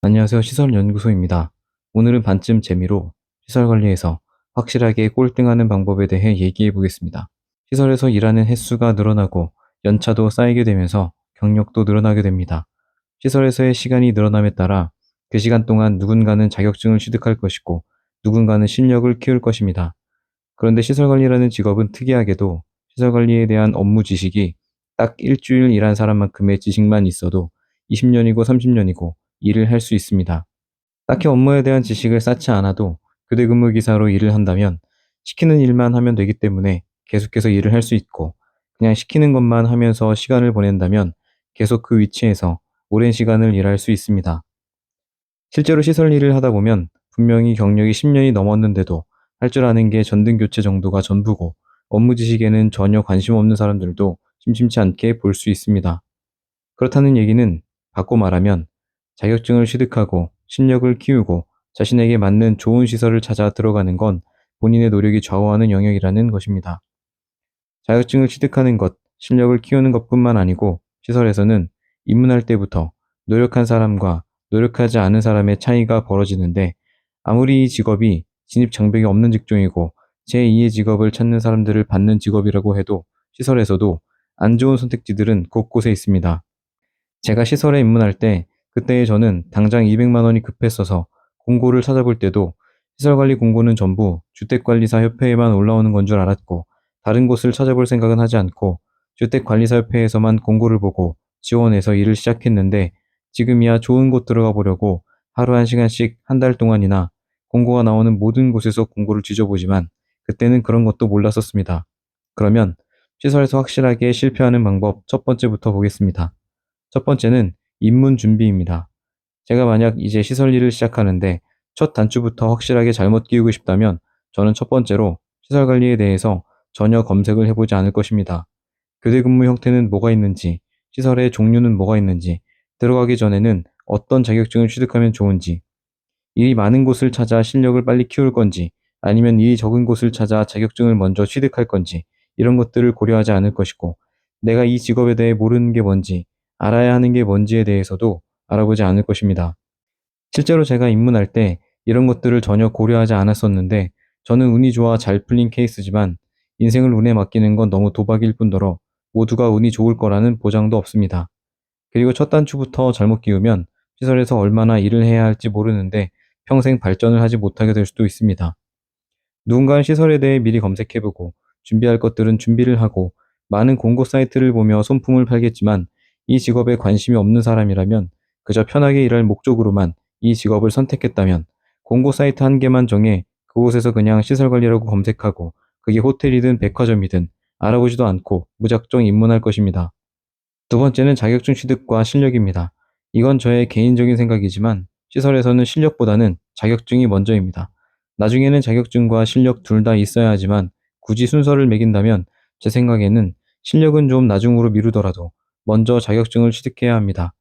안녕하세요. 시설연구소입니다. 오늘은 반쯤 재미로 시설 관리에서 확실하게 꼴등하는 방법에 대해 얘기해 보겠습니다. 시설에서 일하는 횟수가 늘어나고 연차도 쌓이게 되면서 경력도 늘어나게 됩니다. 시설에서의 시간이 늘어남에 따라 그 시간 동안 누군가는 자격증을 취득할 것이고 누군가는 실력을 키울 것입니다. 그런데 시설 관리라는 직업은 특이하게도 시설 관리에 대한 업무 지식이 딱 일주일 일한 사람만큼의 지식만 있어도 20년이고 30년이고 일을 할 수 있습니다. 딱히 업무에 대한 지식을 쌓지 않아도 교대 근무 기사로 일을 한다면 시키는 일만 하면 되기 때문에 계속해서 일을 할 수 있고, 그냥 시키는 것만 하면서 시간을 보낸다면 계속 그 위치에서 오랜 시간을 일할 수 있습니다. 실제로 시설 일을 하다 보면 분명히 경력이 10년이 넘었는데도 할 줄 아는 게 전등 교체 정도가 전부고, 업무 지식에는 전혀 관심 없는 사람들도 심심치 않게 볼 수 있습니다. 그렇다는 얘기는 바꿔 말하면 자격증을 취득하고 실력을 키우고 자신에게 맞는 좋은 시설을 찾아 들어가는 건 본인의 노력이 좌우하는 영역이라는 것입니다. 자격증을 취득하는 것, 실력을 키우는 것뿐만 아니고 시설에서는 입문할 때부터 노력한 사람과 노력하지 않은 사람의 차이가 벌어지는데, 아무리 이 직업이 진입 장벽이 없는 직종이고 제2의 직업을 찾는 사람들을 받는 직업이라고 해도 시설에서도 안 좋은 선택지들은 곳곳에 있습니다. 제가 시설에 입문할 때 그때의 저는 당장 200만 원이 급했어서 공고를 찾아볼 때도 시설관리 공고는 전부 주택관리사 협회에만 올라오는 건 줄 알았고, 다른 곳을 찾아볼 생각은 하지 않고 주택관리사 협회에서만 공고를 보고 지원해서 일을 시작했는데, 지금이야 좋은 곳 들어가 보려고 하루 1시간씩 한 달 동안이나 공고가 나오는 모든 곳에서 공고를 뒤져보지만 그때는 그런 것도 몰랐었습니다. 그러면 시설에서 확실하게 실패하는 방법 첫 번째부터 보겠습니다. 첫 번째는 입문 준비입니다. 제가 만약 이제 시설 일을 시작하는데 첫 단추부터 확실하게 잘못 끼우고 싶다면 저는 첫 번째로 시설 관리에 대해서 전혀 검색을 해보지 않을 것입니다. 교대 근무 형태는 뭐가 있는지, 시설의 종류는 뭐가 있는지, 들어가기 전에는 어떤 자격증을 취득하면 좋은지, 일이 많은 곳을 찾아 실력을 빨리 키울 건지, 아니면 일이 적은 곳을 찾아 자격증을 먼저 취득할 건지, 이런 것들을 고려하지 않을 것이고, 내가 이 직업에 대해 모르는 게 뭔지, 알아야 하는 게 뭔지에 대해서도 알아보지 않을 것입니다. 실제로 제가 입문할 때 이런 것들을 전혀 고려하지 않았었는데, 저는 운이 좋아 잘 풀린 케이스지만 인생을 운에 맡기는 건 너무 도박일 뿐더러 모두가 운이 좋을 거라는 보장도 없습니다. 그리고 첫 단추부터 잘못 끼우면 시설에서 얼마나 일을 해야 할지 모르는데 평생 발전을 하지 못하게 될 수도 있습니다. 누군가는 시설에 대해 미리 검색해보고 준비할 것들은 준비를 하고 많은 공고 사이트를 보며 손품을 팔겠지만, 이 직업에 관심이 없는 사람이라면, 그저 편하게 일할 목적으로만 이 직업을 선택했다면 공고 사이트 한 개만 정해 그곳에서 그냥 시설 관리라고 검색하고 그게 호텔이든 백화점이든 알아보지도 않고 무작정 입문할 것입니다. 두 번째는 자격증 취득과 실력입니다. 이건 저의 개인적인 생각이지만 시설에서는 실력보다는 자격증이 먼저입니다. 나중에는 자격증과 실력 둘 다 있어야 하지만 굳이 순서를 매긴다면 제 생각에는 실력은 좀 나중으로 미루더라도 먼저 자격증을 취득해야 합니다.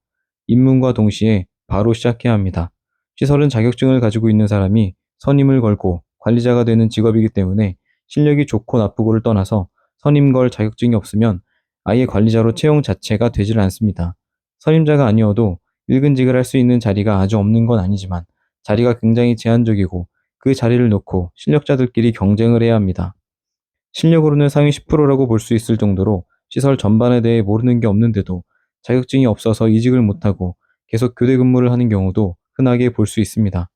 입문과 동시에 바로 시작해야 합니다. 시설은 자격증을 가지고 있는 사람이 선임을 걸고 관리자가 되는 직업이기 때문에 실력이 좋고 나쁘고를 떠나서 선임 걸 자격증이 없으면 아예 관리자로 채용 자체가 되질 않습니다. 선임자가 아니어도 일근직을 할 수 있는 자리가 아주 없는 건 아니지만 자리가 굉장히 제한적이고, 그 자리를 놓고 실력자들끼리 경쟁을 해야 합니다. 실력으로는 상위 10%라고 볼 수 있을 정도로 시설 전반에 대해 모르는 게 없는데도 자격증이 없어서 이직을 못하고 계속 교대 근무를 하는 경우도 흔하게 볼 수 있습니다.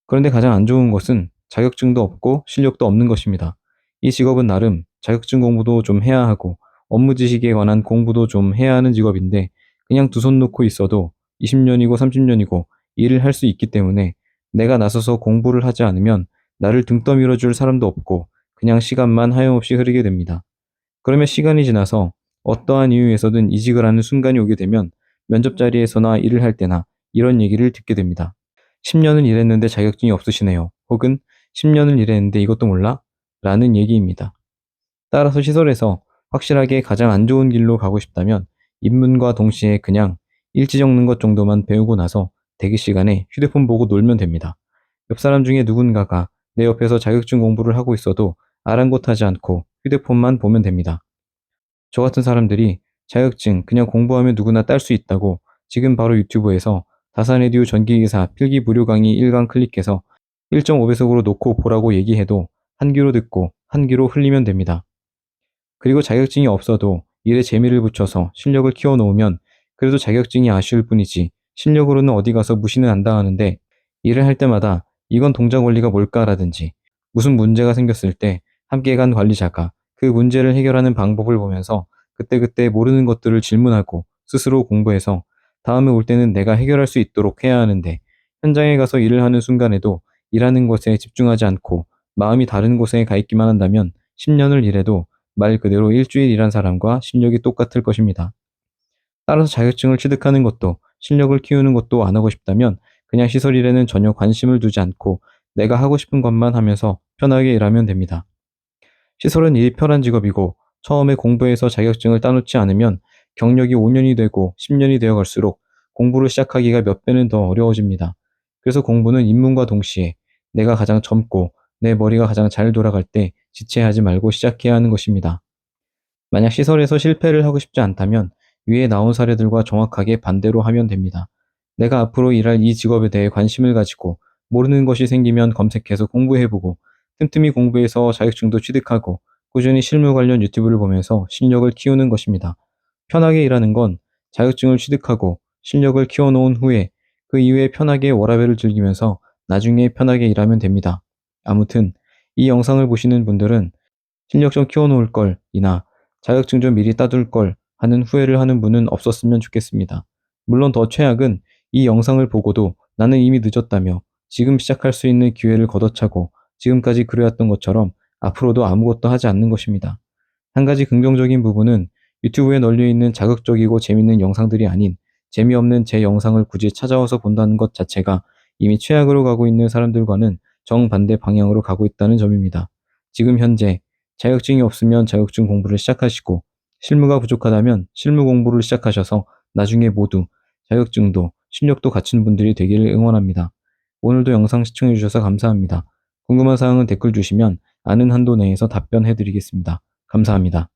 그런데 가장 안 좋은 것은 자격증도 없고 실력도 없는 것입니다. 이 직업은 나름 자격증 공부도 좀 해야 하고 업무 지식에 관한 공부도 좀 해야 하는 직업인데, 그냥 두 손 놓고 있어도 20년이고 30년이고 일을 할 수 있기 때문에 내가 나서서 공부를 하지 않으면 나를 등 떠밀어 줄 사람도 없고 그냥 시간만 하염없이 흐르게 됩니다. 그러면 시간이 지나서 어떠한 이유에서든 이직을 하는 순간이 오게 되면 면접 자리에서나 일을 할 때나 이런 얘기를 듣게 됩니다. 10년을 일했는데 자격증이 없으시네요. 혹은 10년을 일했는데 이것도 몰라? 라는 얘기입니다. 따라서 시설에서 확실하게 가장 안 좋은 길로 가고 싶다면 입문과 동시에 그냥 일지 적는 것 정도만 배우고 나서 대기 시간에 휴대폰 보고 놀면 됩니다. 옆 사람 중에 누군가가 내 옆에서 자격증 공부를 하고 있어도 아랑곳하지 않고 휴대폰만 보면 됩니다. 저 같은 사람들이 자격증 그냥 공부하면 누구나 딸 수 있다고 지금 바로 유튜브에서 다산레디오 전기기사 필기 무료 강의 1강 클릭해서 1.5배속으로 놓고 보라고 얘기해도 한 귀로 듣고 한 귀로 흘리면 됩니다. 그리고 자격증이 없어도 일에 재미를 붙여서 실력을 키워놓으면 그래도 자격증이 아쉬울 뿐이지 실력으로는 어디 가서 무시는 안 당하는데, 일을 할 때마다 이건 동작 원리가 뭘까라든지 무슨 문제가 생겼을 때 함께 간 관리자가 그 문제를 해결하는 방법을 보면서 그때그때 모르는 것들을 질문하고 스스로 공부해서 다음에 올 때는 내가 해결할 수 있도록 해야 하는데, 현장에 가서 일을 하는 순간에도 일하는 것에 집중하지 않고 마음이 다른 곳에 가 있기만 한다면 10년을 일해도 말 그대로 일주일 일한 사람과 실력이 똑같을 것입니다. 따라서 자격증을 취득하는 것도 실력을 키우는 것도 안 하고 싶다면 그냥 시설 일에는 전혀 관심을 두지 않고 내가 하고 싶은 것만 하면서 편하게 일하면 됩니다. 시설은 일이 편한 직업이고 처음에 공부해서 자격증을 따놓지 않으면 경력이 5년이 되고 10년이 되어 갈수록 공부를 시작하기가 몇 배는 더 어려워집니다. 그래서 공부는 입문과 동시에 내가 가장 젊고 내 머리가 가장 잘 돌아갈 때 지체하지 말고 시작해야 하는 것입니다. 만약 시설에서 실패를 하고 싶지 않다면 위에 나온 사례들과 정확하게 반대로 하면 됩니다. 내가 앞으로 일할 이 직업에 대해 관심을 가지고 모르는 것이 생기면 검색해서 공부해보고 틈틈이 공부해서 자격증도 취득하고 꾸준히 실무 관련 유튜브를 보면서 실력을 키우는 것입니다. 편하게 일하는 건 자격증을 취득하고 실력을 키워놓은 후에 그 이후에 편하게 워라밸을 즐기면서 나중에 편하게 일하면 됩니다. 아무튼 이 영상을 보시는 분들은 실력 좀 키워놓을 걸 이나 자격증 좀 미리 따둘 걸 하는 후회를 하는 분은 없었으면 좋겠습니다. 물론 더 최악은 이 영상을 보고도 나는 이미 늦었다며 지금 시작할 수 있는 기회를 걷어차고 지금까지 그래왔던 것처럼 앞으로도 아무것도 하지 않는 것입니다. 한 가지 긍정적인 부분은 유튜브에 널려있는 자극적이고 재밌는 영상들이 아닌 재미없는 제 영상을 굳이 찾아와서 본다는 것 자체가 이미 최악으로 가고 있는 사람들과는 정반대 방향으로 가고 있다는 점입니다. 지금 현재 자격증이 없으면 자격증 공부를 시작하시고 실무가 부족하다면 실무 공부를 시작하셔서 나중에 모두 자격증도 실력도 갖춘 분들이 되기를 응원합니다. 오늘도 영상 시청해주셔서 감사합니다. 궁금한 사항은 댓글 주시면 아는 한도 내에서 답변해드리겠습니다. 감사합니다.